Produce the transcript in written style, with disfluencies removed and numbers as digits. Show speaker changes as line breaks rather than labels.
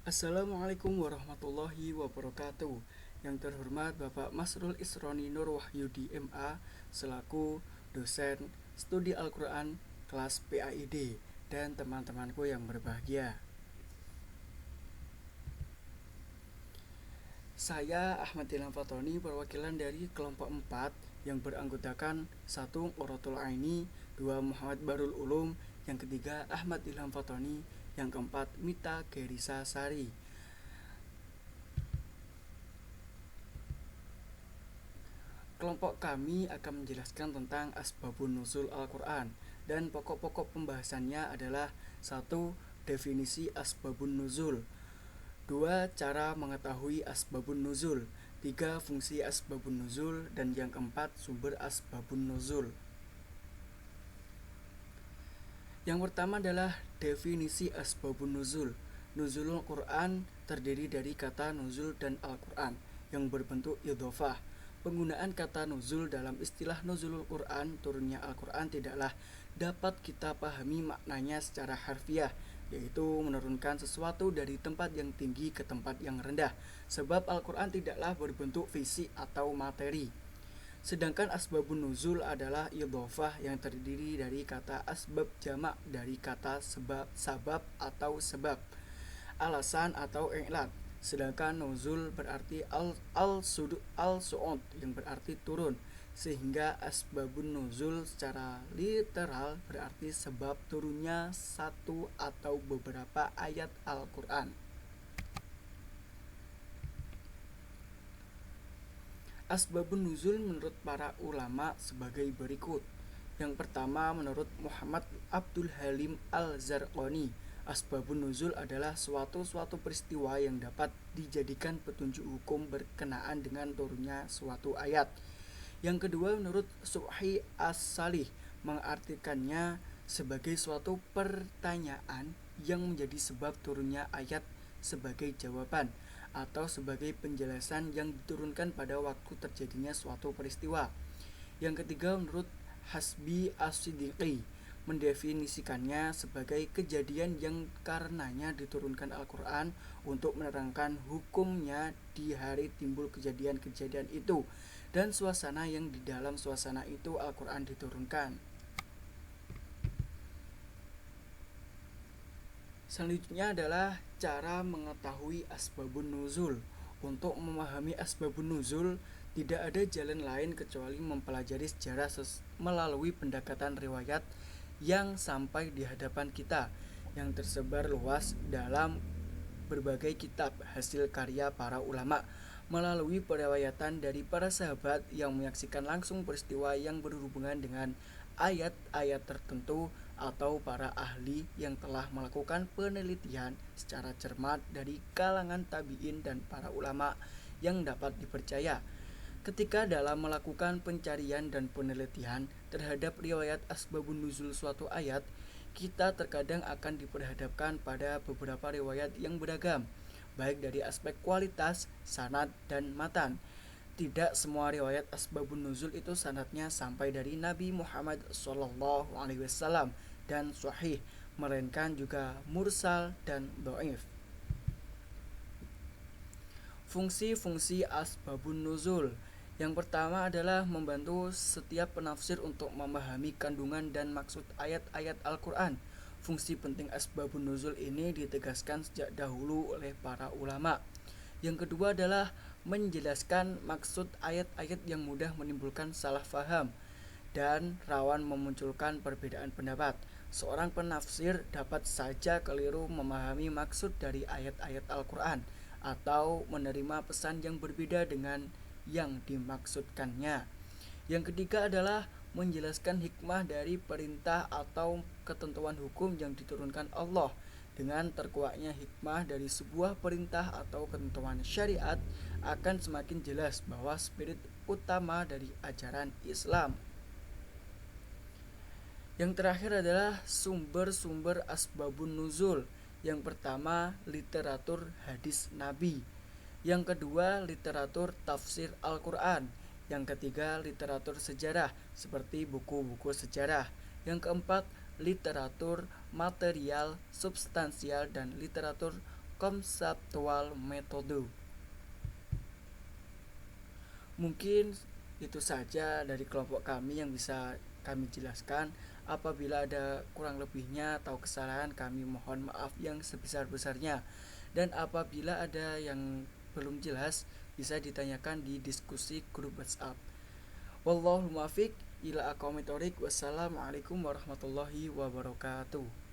Assalamualaikum warahmatullahi wabarakatuh. Yang terhormat Bapak Masrul Isroni Nur Wahyudi MA selaku dosen studi Al-Quran kelas PAID dan teman-temanku yang berbahagia. Saya Ahmad Ilham Fatoni, perwakilan dari kelompok 4 yang beranggotakan 1. Qurratul Aini, 2. Muhammad Barul Ulum, yang ketiga Ahmad Ilham Fatoni, yang keempat Mita Gerisa Sari. Kelompok kami akan menjelaskan tentang asbabun nuzul Al-Quran dan pokok-pokok pembahasannya adalah 1. Definisi asbabun nuzul, 2. Cara mengetahui asbabun nuzul, 3. Fungsi asbabun nuzul, dan yang keempat sumber asbabun nuzul. Yang pertama adalah definisi asbabun nuzul. Nuzulul Quran terdiri dari kata nuzul dan Al-Quran yang berbentuk idhofah. Penggunaan kata nuzul dalam istilah nuzulul Quran, turunnya Al-Quran, tidaklah dapat kita pahami maknanya secara harfiah, yaitu menurunkan sesuatu dari tempat yang tinggi ke tempat yang rendah, sebab Al-Quran tidaklah berbentuk fisik atau materi. Sedangkan asbabun nuzul adalah idhofah yang terdiri dari kata asbab jamak dari kata sabab atau sebab, alasan atau i'lad. Sedangkan nuzul berarti al-su'ud yang berarti turun, sehingga asbabun nuzul secara literal berarti sebab turunnya satu atau beberapa ayat Al-Quran. Asbabun nuzul menurut para ulama sebagai berikut. Yang pertama, menurut Muhammad Abdul Halim Al-Zarqani, asbabun nuzul adalah suatu peristiwa yang dapat dijadikan petunjuk hukum berkenaan dengan turunnya suatu ayat. Yang kedua, menurut Subhi As-Salih, mengartikannya sebagai suatu pertanyaan yang menjadi sebab turunnya ayat sebagai jawaban atau sebagai penjelasan yang diturunkan pada waktu terjadinya suatu peristiwa. Yang ketiga, menurut Hasbi As-Siddiqi, mendefinisikannya sebagai kejadian yang karenanya diturunkan Al-Quran untuk menerangkan hukumnya di hari timbul kejadian-kejadian itu dan suasana yang di dalam suasana itu Al-Quran diturunkan. Selanjutnya adalah cara mengetahui asbabun nuzul. Untuk memahami asbabun nuzul, tidak ada jalan lain kecuali mempelajari sejarah melalui pendekatan riwayat yang sampai di hadapan kita, yang tersebar luas dalam berbagai kitab hasil karya para ulama, melalui periwayatan dari para sahabat yang menyaksikan langsung peristiwa yang berhubungan dengan ayat-ayat tertentu, atau para ahli yang telah melakukan penelitian secara cermat dari kalangan tabi'in dan para ulama yang dapat dipercaya. Ketika dalam melakukan pencarian dan penelitian terhadap riwayat asbabun nuzul suatu ayat, kita terkadang akan diperhadapkan pada beberapa riwayat yang beragam, baik dari aspek kualitas, sanad, dan matan. Tidak semua riwayat asbabun nuzul itu sanadnya sampai dari Nabi Muhammad SAW dan sahih, melainkan juga mursal dan dhaif. Fungsi-fungsi asbabun nuzul. Yang pertama adalah membantu setiap penafsir untuk memahami kandungan dan maksud ayat-ayat Al-Quran. Fungsi penting asbabun nuzul ini ditegaskan sejak dahulu oleh para ulama. Yang kedua adalah menjelaskan maksud ayat-ayat yang mudah menimbulkan salah faham dan rawan memunculkan perbedaan pendapat. Seorang penafsir dapat saja keliru memahami maksud dari ayat-ayat Al-Quran atau menerima pesan yang berbeda dengan yang dimaksudkannya. Yang ketiga adalah menjelaskan hikmah dari perintah atau ketentuan hukum yang diturunkan Allah. Dengan terkuaknya hikmah dari sebuah perintah atau ketentuan syariat, akan semakin jelas bahwa spirit utama dari ajaran Islam. Yang terakhir adalah sumber-sumber asbabun nuzul. Yang pertama, literatur hadis Nabi. Yang kedua, literatur tafsir Al-Quran. Yang ketiga, literatur sejarah seperti buku-buku sejarah. Yang keempat, literatur material substansial dan literatur konseptual metode. Mungkin itu saja dari kelompok kami yang bisa kami jelaskan. Apabila ada kurang lebihnya atau kesalahan, kami mohon maaf yang sebesar-besarnya. Dan apabila ada yang belum jelas, bisa ditanyakan di diskusi grup WhatsApp. Wallahul muwaffiq ila aqwamit thoriq. Wassalamualaikum warahmatullahi wabarakatuh.